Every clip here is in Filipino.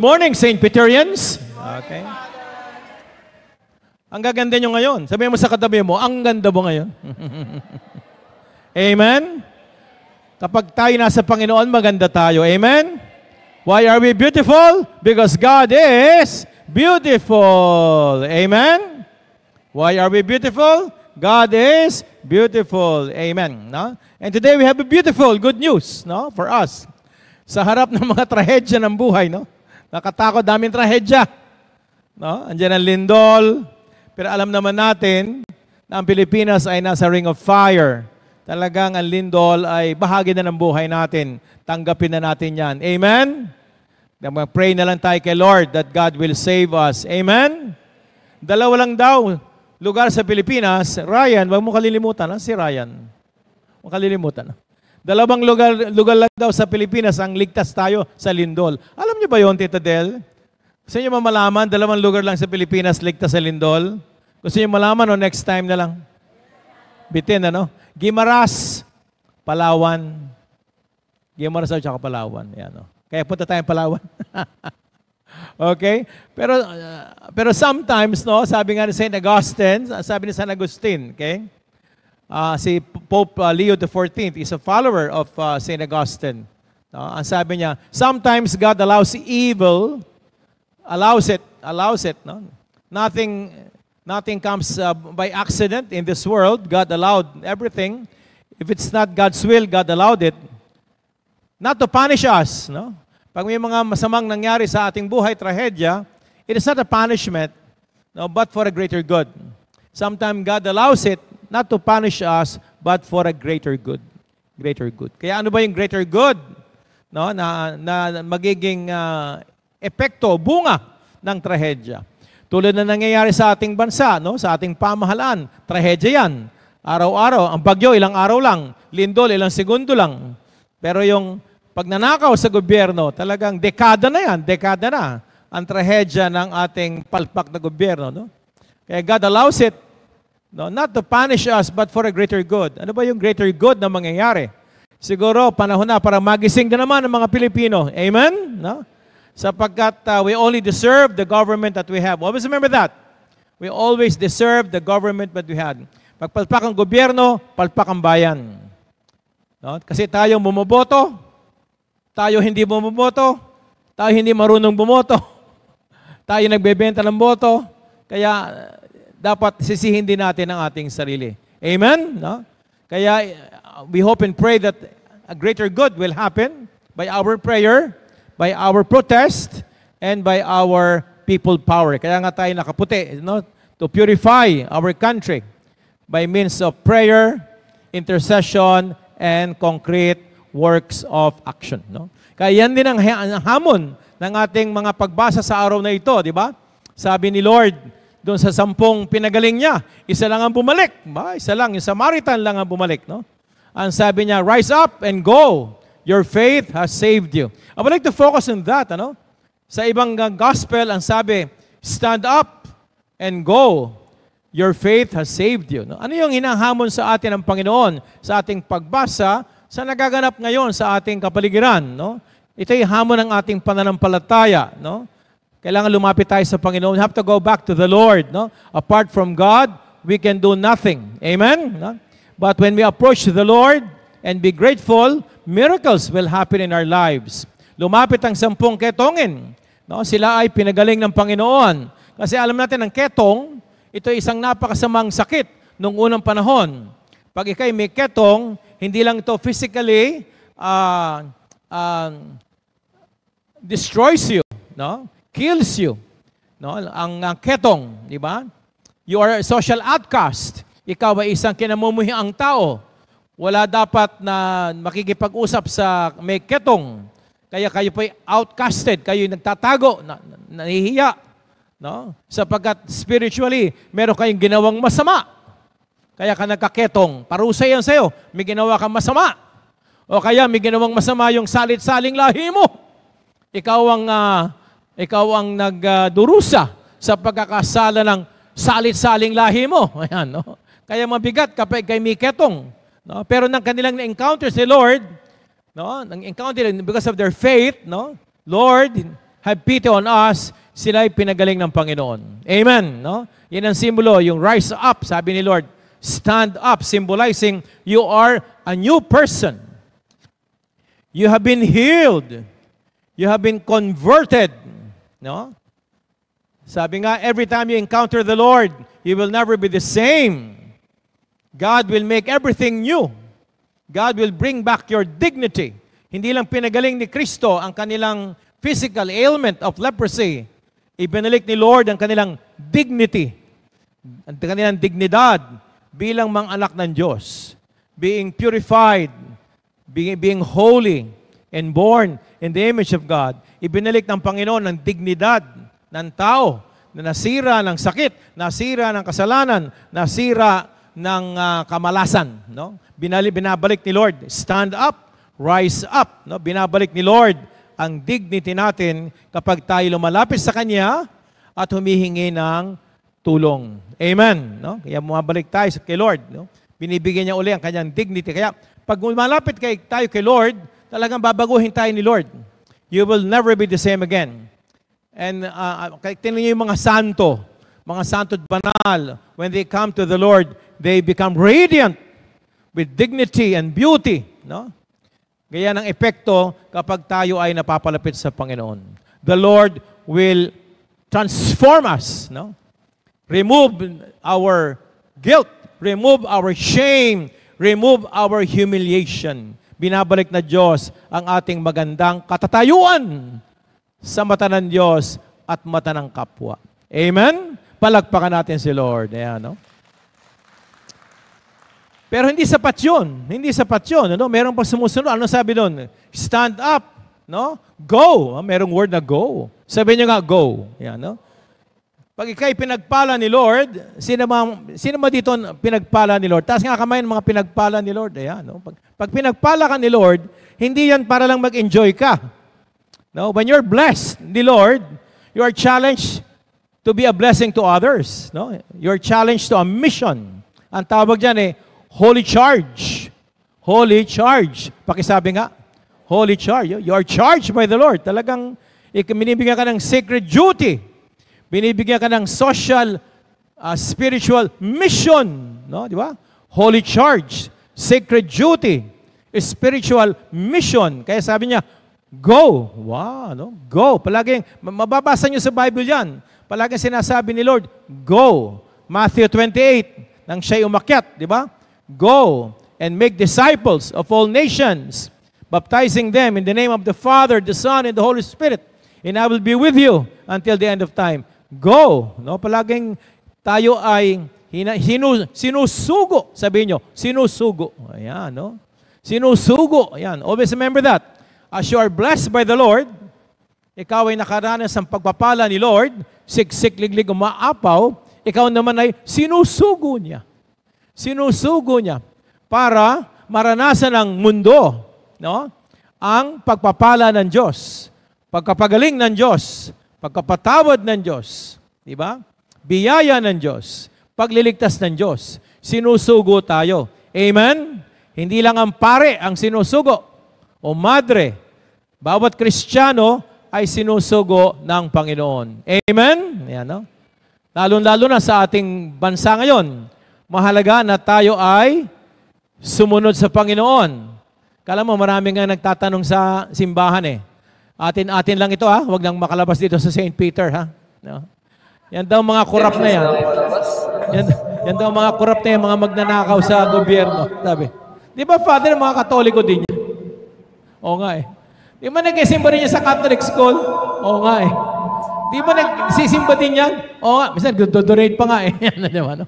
Morning, St. Peterians. Okay. Ang gaganda nyo ngayon. Sabihin mo sa katabi mo, ang ganda mo ngayon. Amen? Kapag tayo nasa Panginoon, maganda tayo. Amen? Why are we beautiful? Because God is beautiful. Amen? Why are we beautiful? God is beautiful. Amen. No? And today we have a beautiful good news, no, for us. Sa harap ng mga trahedya ng buhay, no? Nakatakot, daming trahedya. No? Andiyan ang lindol. Pero alam naman natin na ang Pilipinas ay nasa ring of fire. Talagang ang lindol ay bahagi na ng buhay natin. Tanggapin na natin yan. Amen? Pray na lang tayo kay Lord that God will save us. Amen? Dalawa lang daw lugar sa Pilipinas. Ryan, wag mo kalilimutan, ha? Si Ryan. Huwag kalilimutan. Dalawang lugar lang daw sa Pilipinas ang ligtas tayo sa lindol. Alam niyo ba yon, Tita Del? Gusto niyo malaman, dalawang lugar lang sa Pilipinas ligtas sa lindol? Gusto niyo malaman o next time na lang? Bitin, ano? Guimaras, Palawan. Guimaras at saka Palawan. Yan, no? Kaya punta tayong Palawan. Okay? Pero sometimes, no, sabi nga ni St. Augustine, sabi ni San Agustin, okay? Si Pope Leo XIV is a follower of St. Augustine. Ang sabi niya, sometimes God allows evil, allows it. No? Nothing comes by accident in this world. God allowed everything. If it's not God's will, God allowed it. Not to punish us. No? Pag may mga masamang nangyari sa ating buhay, trahedya, it is not a punishment, no, but for a greater good. Sometimes God allows it not to punish us, but for a greater good. Greater good. Kaya ano ba yung greater good? No, na magiging epekto, bunga ng trahedya. Tulad na nangyayari sa ating bansa, no, sa ating pamahalaan, trahedya yan. Araw-araw, ang bagyo, ilang araw lang. Lindol, ilang segundo lang. Pero yung pagnanakaw sa gobyerno, talagang dekada na yan, dekada na ang trahedya ng ating palpak na gobyerno. No? Kaya God allows it, no, not to punish us, but for a greater good. Ano ba yung greater good na mangyayari? Siguro, panahon na para magising na naman ng mga Pilipino. Amen? No? Sapagkat we only deserve the government that we have. Always remember that. We always deserve the government that we had. Pagpalpak ang gobyerno, palpak ang bayan. No? Kasi tayo bumoboto, tayo hindi bumoboto, tayo hindi marunong bumoto, tayo nagbebenta ng boto, kaya dapat sisihin din natin ang ating sarili. Amen? No? Kaya we hope and pray that a greater good will happen by our prayer, by our protest, and by our people power. Kaya nga tayo nakaputi, no? To purify our country by means of prayer, intercession, and concrete works of action. No? Kaya yan din ang hamon ng ating mga pagbasa sa araw na ito, di ba? Sabi ni Lord, doon sa 10 pinagaling niya, isa lang ang bumalik. Ba? Isa lang, yung Samaritan lang ang bumalik. No? Ang sabi niya, rise up and go. Your faith has saved you. I would like to focus on that. Ano? Sa ibang gospel, ang sabi, stand up and go. Your faith has saved you. No? Ano yung hinahamon sa atin ng Panginoon sa ating pagbasa sa nagaganap ngayon sa ating kapaligiran? No? Ito yung hamon ng ating pananampalataya. No? Kailangan lumapit tayo sa Panginoon. We have to go back to the Lord. No? Apart from God, we can do nothing. Amen? No? But when we approach the Lord and be grateful, miracles will happen in our lives. Lumapit ang 10 ketongin. No? Sila ay pinagaling ng Panginoon. Kasi alam natin ang ketong, ito ay isang napakasamang sakit noong unang panahon. Pag ikay may ketong, hindi lang ito physically destroys you, no? Kills you. No? Ang ketong, di ba? You are a social outcast. Ikaw ay isang kinamumuhiang tao. Wala dapat na makikipag-usap sa may ketong. Kaya kayo po ay outcasted, kayo nagtatago, nahihiya. No? Sapagkat spiritually, meron kayong ginawang masama. Kaya ka nagkaketong. Parusa yan sa'yo. May ginawa kang masama. O kaya may ginawang masama yung salit-saling lahi mo. Ikaw ang nagdurusa sa pagkakasala ng salit-saling lahi mo. Ayan, no? Kaya mabigat kapag kay may ketong. No? Pero nang kanilang na-encounter si Lord, no? Nang-encounter because of their faith, no? Lord, have pity on us, sila ay pinagaling ng Panginoon. Amen. No? Yan ang simbolo, yung rise up, sabi ni Lord. Stand up, symbolizing you are a new person. You have been healed. You have been converted. No? Sabi nga, every time you encounter the Lord, you will never be the same. God will make everything new. God will bring back your dignity. Hindi lang pinagaling ni Kristo ang kanilang physical ailment of leprosy. Ibinalik ni Lord ang kanilang dignity, ang kanilang dignidad bilang mga anak ng Diyos. Being purified, being holy, and born in the image of God. Ibinalik ng Panginoon ang dignidad ng tao na nasira ng sakit, nasira ng kasalanan, nasira ng kamalasan. No? Binabalik ni Lord, stand up, rise up. No? Binabalik ni Lord ang dignity natin kapag tayo lumalapit sa Kanya at humihingi ng tulong. Amen. No? Kaya bumabalik tayo kay Lord. No? Binibigyan niya uli ang Kanyang dignity. Kaya pag lumalapit tayo kay Lord, talagang babaguhin tayo ni Lord. You will never be the same again. And tingnan niyo yung mga santo at banal, when they come to the Lord, they become radiant with dignity and beauty. No? Gaya ng epekto kapag tayo ay napapalapit sa Panginoon. The Lord will transform us. No? Remove our guilt, remove our shame, remove our humiliation. Binabalik na Diyos ang ating magandang katatayuan sa mata ng Diyos at mata ng kapwa. Amen? Palagpakan natin si Lord. Ayan, no? Pero hindi sapat yun. Hindi sapat yun. Ano? Meron pa sumusunod. Ano sabi doon? Stand up. No? Go. Merong word na go. Sabi niyo nga, go. Ayan, no? Pag ikay pinagpala ni Lord, sino ba dito pinagpala ni Lord? Taas nga kamay ng mga pinagpala ni Lord. Ayan, no? Pag pinagpala ka ni Lord, hindi yan para lang mag-enjoy ka. No? When you're blessed ni Lord, you are challenged to be a blessing to others. No? You're challenged to a mission. Ang tawag dyan holy charge. Holy charge. Pakisabi nga, holy charge. You are charged by the Lord. Talagang binibigyan ka ng sacred duty. Binibigyan ka ng social, spiritual mission. No? Di ba? Holy charge. Sacred duty. Spiritual mission. Kaya sabi niya, go. Wow. No? Go. Palaging, mababasa niyo sa Bible yan. Palaging sinasabi ni Lord, go. Matthew 28, nang siya'y umakyat, di ba? Go and make disciples of all nations, baptizing them in the name of the Father, the Son, and the Holy Spirit. And I will be with you until the end of time. Go. No? Palaging tayo ay sinusugo. Sabihin nyo, sinusugo. Ayan, no? Sinusugo. Ayan. Always remember that. As you are blessed by the Lord, ikaw ay nakaranas ng pagpapala ni Lord, siksik, liglig, umaapaw, ikaw naman ay sinusugo niya. Sinusugo niya para maranasan ng mundo, no? Ang pagpapala ng Diyos, pagkapagaling ng Diyos, pagkapatawad ng Diyos, di ba? Biyaya ng Diyos, pagliligtas ng Diyos. Sinusugo tayo. Amen? Hindi lang ang pare ang sinusugo o madre. Bawat Kristiyano ay sinusugo ng Panginoon. Amen? Yan, no? Lalo-lalo na sa ating bansa ngayon, mahalaga na tayo ay sumunod sa Panginoon. Kala mo, marami nga nagtatanong sa simbahan Atin-atin lang ito huwag nang makalabas dito sa St. Peter No? Yan daw mga korap na yan. Yan daw mga korap na yan, mga magnanakaw sa gobyerno. Sabi. Di ba, Father, mga Katoliko din yan? Oo nga Di ba nagsisimba rin yan sa Catholic school? Oo nga Di ba nagsisimba din yan? Oo nga. Minsan, donate pa nga Yan na, di ba, no?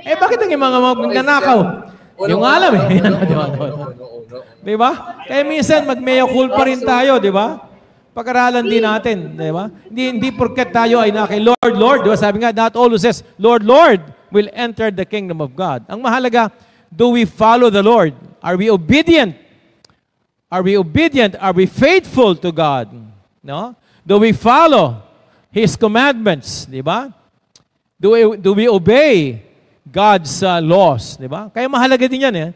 Bakit ang mga magnanakaw? Yung alam Yan na, di ba? Di ba? Kaya minsan, mag-mea culpa rin tayo, di ba? Pag-aralan din natin, di ba? Hindi porket tayo ay kay Lord, Lord. Di ba? Sabi nga, not all who says, Lord, Lord, will enter the kingdom of God. Ang mahalaga, do we follow the Lord? Are we obedient? Are we obedient? Are we faithful to God? No? Do we follow His commandments? Di ba? Do we obey God's laws? Di ba? Kaya mahalaga din yan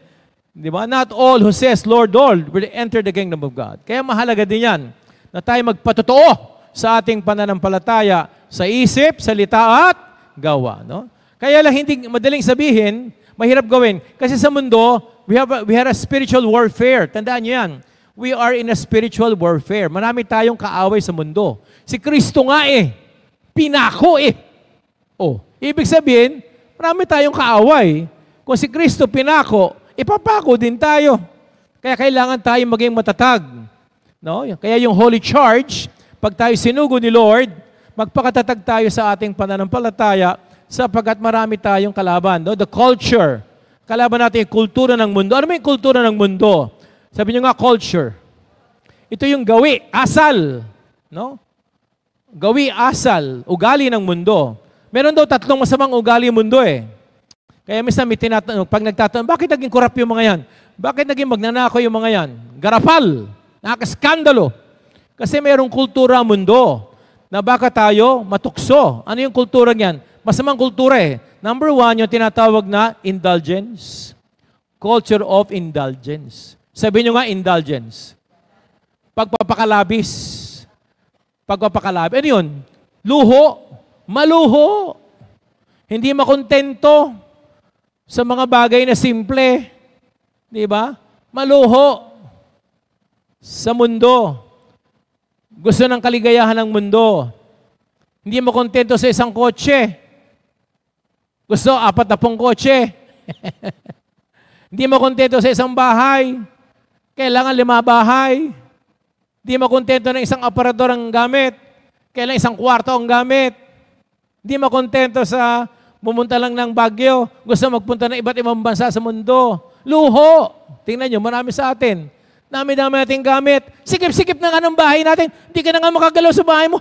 Di ba? Not all who says, Lord, Lord, will enter the kingdom of God. Kaya mahalaga din yan na tayo magpatotoo sa ating pananampalataya, sa isip, salita at gawa. No? Kaya lang hindi madaling sabihin, mahirap gawin. Kasi sa mundo, we have a spiritual warfare. Tandaan niyo yan. We are in a spiritual warfare. Marami tayong kaaway sa mundo. Si Kristo nga pinako Oh, ibig sabihin, marami tayong kaaway. Kung si Kristo pinako, ipapako din tayo. Kaya kailangan tayo maging matatag. No? Kaya yung holy charge, pag tayo sinugo ni Lord, magpakatatag tayo sa ating pananampalataya sapagkat marami tayong kalaban. No? The culture. Kalaban natin yung kultura ng mundo. Ano ba yung kultura ng mundo? Sabi niyo nga, culture. Ito yung gawi, asal. No? Gawi, asal, ugali ng mundo. Meron daw 3 masamang ugali yung mundo Kaya minsan may tinatanong, pag nagtatanong, bakit naging korap yung mga yan? Bakit naging magnanakaw yung mga yan? Garapal, nakakaskandalo. Kasi mayroong kultura ang mundo na baka tayo matukso. Ano yung kultura niyan? Masamang kultura Number 1, yung tinatawag na indulgence. Culture of indulgence. Sabi nyo nga, indulgence. Pagpapakalabis. Pagpapakalabis. Ano yun? Luho. Maluho. Hindi makontento sa mga bagay na simple. Di ba? Maluho sa mundo. Gusto ng kaligayahan ng mundo. Hindi makontento sa isang kotse. Gusto 40 kotse. Hindi makontento sa isang bahay. Kailangan 5 bahay. Hindi makontento ng isang aparador ang gamit. Kailangan isang kwarto ang gamit. Hindi makontento sa pumunta lang ng Baguio. Gusto magpunta ng iba't ibang bansa sa mundo. Luho. Tingnan nyo, marami sa atin. Dami-dami nating gamit. Sikip-sikip na nga ng bahay natin. Hindi ka na nga makagalaw sa bahay mo.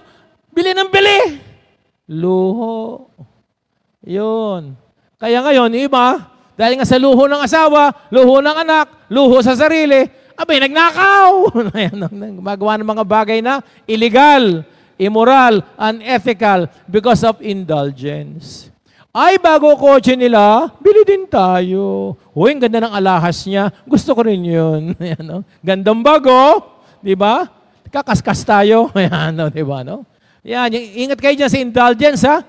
Bili ng bili. Luho. Yun. Kaya ngayon, iba, dahil nga sa luho ng asawa, luho ng anak, luho sa sarili, abay, nagnakaw. Magawa ng mga bagay na illegal, immoral, unethical because of indulgence. Ay, bago kotse nila, bili din tayo. Uy, ang ganda ng alahas niya. Gusto ko rin yun. Gandang bago. Di ba? Kakaskas tayo. Di ba? No? Yan, ingat kayo dyan sa indulgence, ha?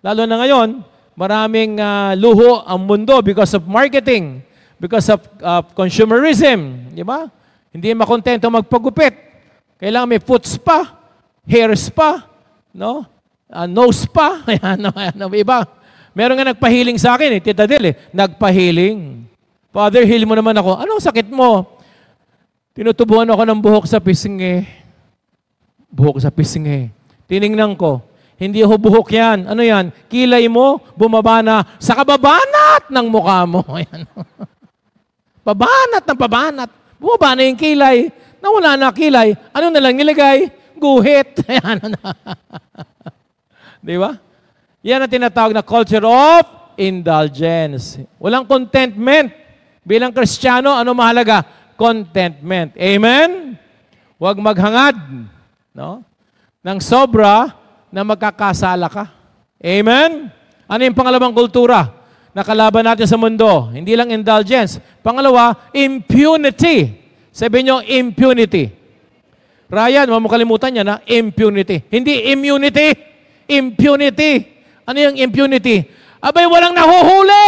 Lalo na ngayon, maraming luho ang mundo because of marketing, because of consumerism. Di ba? Hindi makontento magpagupit. Kailangan may foot spa, hair spa, no? Nose spa. Iba. Meron nga nagpahiling sa akin, Tita Del, nagpahiling. Father, heal mo naman ako. Anong sakit mo? Tinutubuhan ako ng buhok sa pisngi. Buhok sa pisngi. Tiningnan ko. Hindi ho buhok yan. Ano yan? Kilay mo, bumaba na sa kababanat ng mukha mo. Ayan. Pabanat ng pabanat. Bumaba na yung kilay. Nawala na kilay. Ano na lang nilagay? Guhit. Ayan. Di ba? Yan ang tinatawag na culture of indulgence. Walang contentment. Bilang Kristiyano, ano mahalaga? Contentment. Amen? Huwag maghangad. No? Nang sobra na magkakasala ka. Amen? Ano yung pangalawang kultura na kalaban natin sa mundo? Hindi lang indulgence. Pangalawa, impunity. Sabi nyo, impunity. Ryan, huwag mo kalimutan yan, ha? Impunity. Hindi immunity. Impunity. Ano yung impunity? Abay, walang nahuhuli.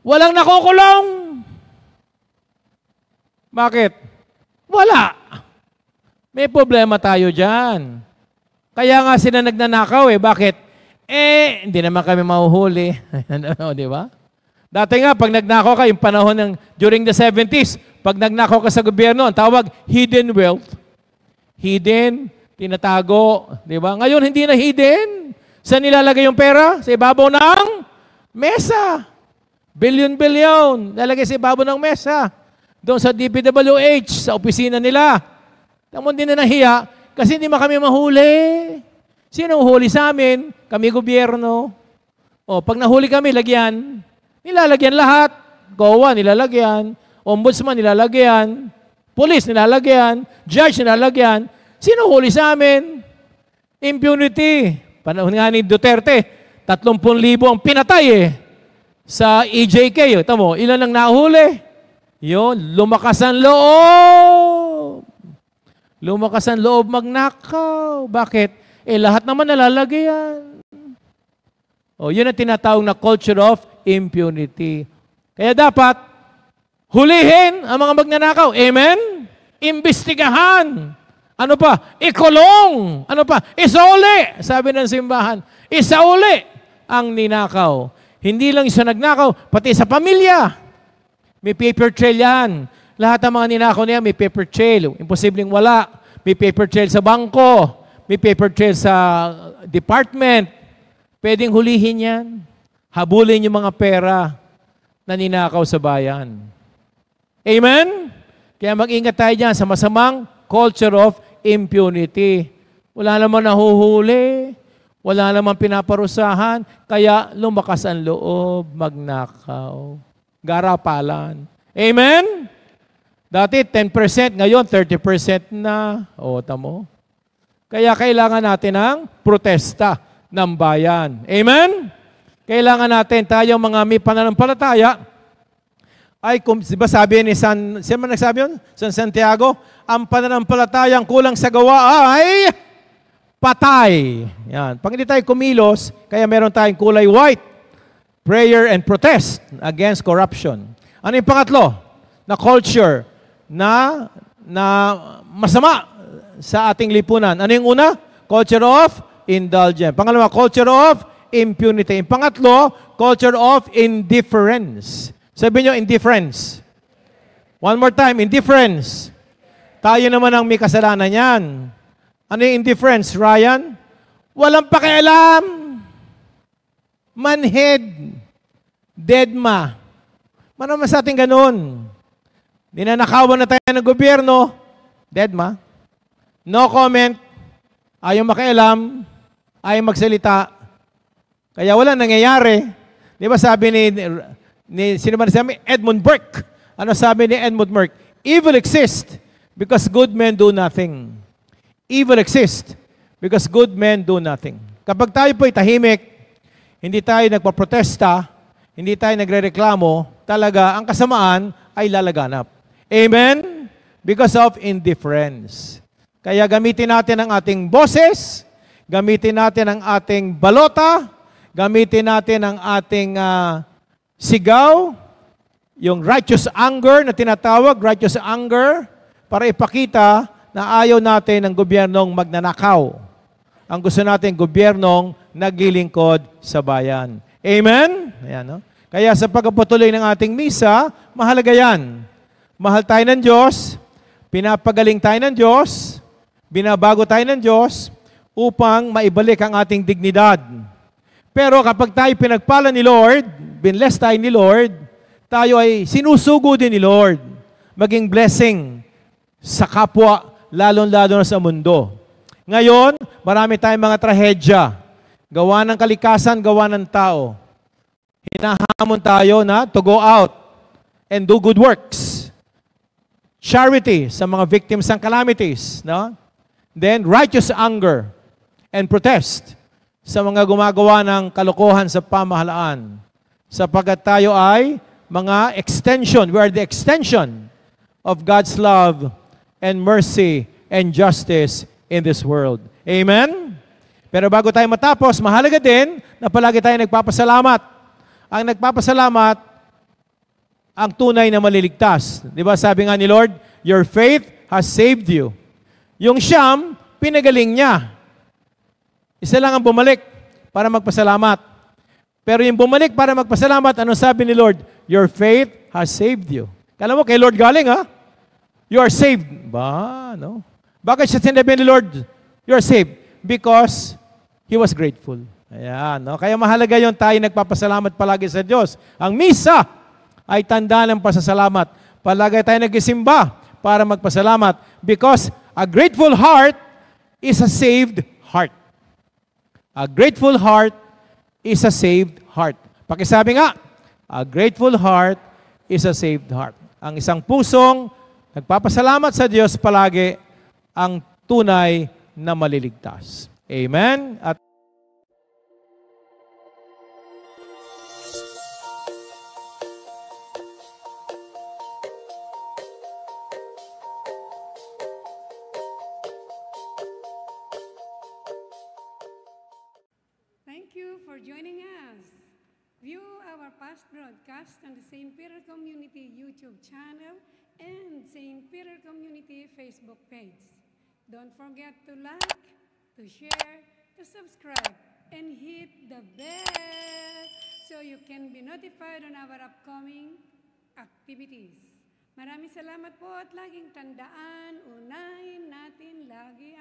Walang nakukulong. Bakit? Wala. May problema tayo dyan. Kaya nga sila nagnanakaw Bakit? Hindi naman kami mahuhuli. Di ba? Dati nga, pag nagnakaw ka, yung panahon ng during the 70s, pag nagnakaw ka sa gobyerno, ang tawag hidden wealth. Hidden, tinatago. Di ba? Ngayon, hindi na hidden. Saan nilalagay yung pera? Sa ibabaw ng mesa. Billion-billion. Lalagay sa ibabaw ng mesa. Doon sa DPWH, sa opisina nila. Tamo din na nahiya kasi hindi kami mahuli. Sino huli sa amin? Kami gobyerno. O, pag nahuli kami, lagyan. Nilalagyan lahat. GOA, nilalagyan. Ombudsman, nilalagyan. Police, nilalagyan. Judge, nilalagyan. Sino huli sa amin? Impunity. Panahon nga ni Duterte, 30,000 ang pinatay sa EJK. Tamo, ilan ang nahuli? Yun, lumakas ang loob. Lumakas ang loob magnakaw. Bakit? Lahat naman nalalagay yan. Yun ang tinatawag na culture of impunity. Kaya dapat, hulihin ang mga magnanakaw. Amen? Imbestigahan. Ano pa? Ikulong. Ano pa? Isauli. Sabi ng simbahan, isauli ang ninakaw. Hindi lang siya nagnakaw, pati sa pamilya. May paper trail yan. Lahat ng mga ninakaw niya may paper trail. Imposibleng wala. May paper trail sa bangko. May paper trail sa department. Pwedeng hulihin yan. Habulin yung mga pera na ninakaw sa bayan. Amen? Kaya mag-ingat tayo dyan sa masamang culture of impunity. Wala namang nahuhuli. Wala namang pinaparusahan. Kaya lumakas ang loob, magnakaw. Garapalan. Amen? Dati 10%, ngayon 30% na. Tamo. Kaya kailangan natin ng protesta ng bayan. Amen? Kailangan natin tayong mga may pananampalataya ay, diba sabi ni sino man nagsabi yun? San Santiago, ang pananampalatayang kulang sa gawa ay patay. Yan. Pag hindi tayo kumilos, kaya meron tayong kulay white, prayer and protest against corruption. Ano yung pangatlo? Na culture na masama sa ating lipunan. Ano yung una? Culture of indulgence. Pangalawa, culture of impunity. Yung pangatlo, culture of indifference. Sabi nyo, indifference. One more time, indifference. Tayo naman ang may kasalanan yan. Ano yung indifference, Ryan? Walang pakialam. Manhead. Deadma. Marami sa ating ganun. Ninanakawan na tayo ng gobyerno. Deadma. No comment. Ayaw makialam. Ayaw magsalita. Kaya wala nangyayari. Di ba sabi sino man sabi? Edmund Burke. Ano sabi ni Edmund Burke? Evil exists because good men do nothing. Evil exists because good men do nothing. Kapag tayo po'y tahimik, hindi tayo nagpaprotesta, hindi tayo nagrereklamo, talaga ang kasamaan ay lalaganap. Amen? Because of indifference. Kaya gamitin natin ang ating boses, gamitin natin ang ating balota, gamitin natin ang ating sigaw, yung righteous anger na tinatawag, righteous anger, para ipakita na ayaw natin ng gobyernong magnanakaw. Ang gusto natin, gobyernong naglilingkod sa bayan. Amen? Ayan, no? Kaya sa pagpapatuloy ng ating misa, mahalaga yan. Mahal tayo ng Diyos, pinapagaling tayo ng Diyos, binabago tayo ng Diyos, upang maibalik ang ating dignidad. Pero kapag tayo pinagpala ni Lord, binless tayo ni Lord, tayo ay sinusugo din ni Lord. Maging blessing sa kapwa, lalong-lalo na sa mundo. Ngayon, marami tayong mga trahedya. Gawa ng kalikasan, gawa ng tao. Hinahamon tayo na to go out and do good works. Charity sa mga victims ng calamities. No? Then, righteous anger and protest sa mga gumagawa ng kalokohan sa pamahalaan. Sapagkat tayo ay mga extension, we are the extension of God's love and mercy and justice in this world. Amen? Pero bago tayo matapos, mahalaga din na palagi tayo nagpapasalamat. Ang nagpapasalamat, ang tunay na maliligtas. Di ba sabi nga ni Lord, your faith has saved you. Yung siyam, pinagaling niya. Isa lang ang bumalik para magpasalamat. Pero yung bumalik para magpasalamat, ano sabi ni Lord? Your faith has saved you. Kala mo, kay Lord galing, ha? You are saved. Ba, no? Bakit siya sinabi ni Lord, you are saved? Because He was grateful. Ayan, no? Kaya mahalaga yung tayo nagpapasalamat palagi sa Diyos. Ang misa ay tanda ng pasasalamat. Palagi tayo nagsisimba para magpasalamat. Because a grateful heart is a saved heart. A grateful heart is a saved heart. Pakisabi nga, a grateful heart is a saved heart. Ang isang pusong nagpapasalamat sa Diyos palagi ang tunay na maliligtas. Amen? At on the St. Peter Community YouTube channel and St. Peter Community Facebook page. Don't forget to like, to share, to subscribe, and hit the bell so you can be notified on our upcoming activities. Maraming salamat po at laging tandaan, unahin natin lagi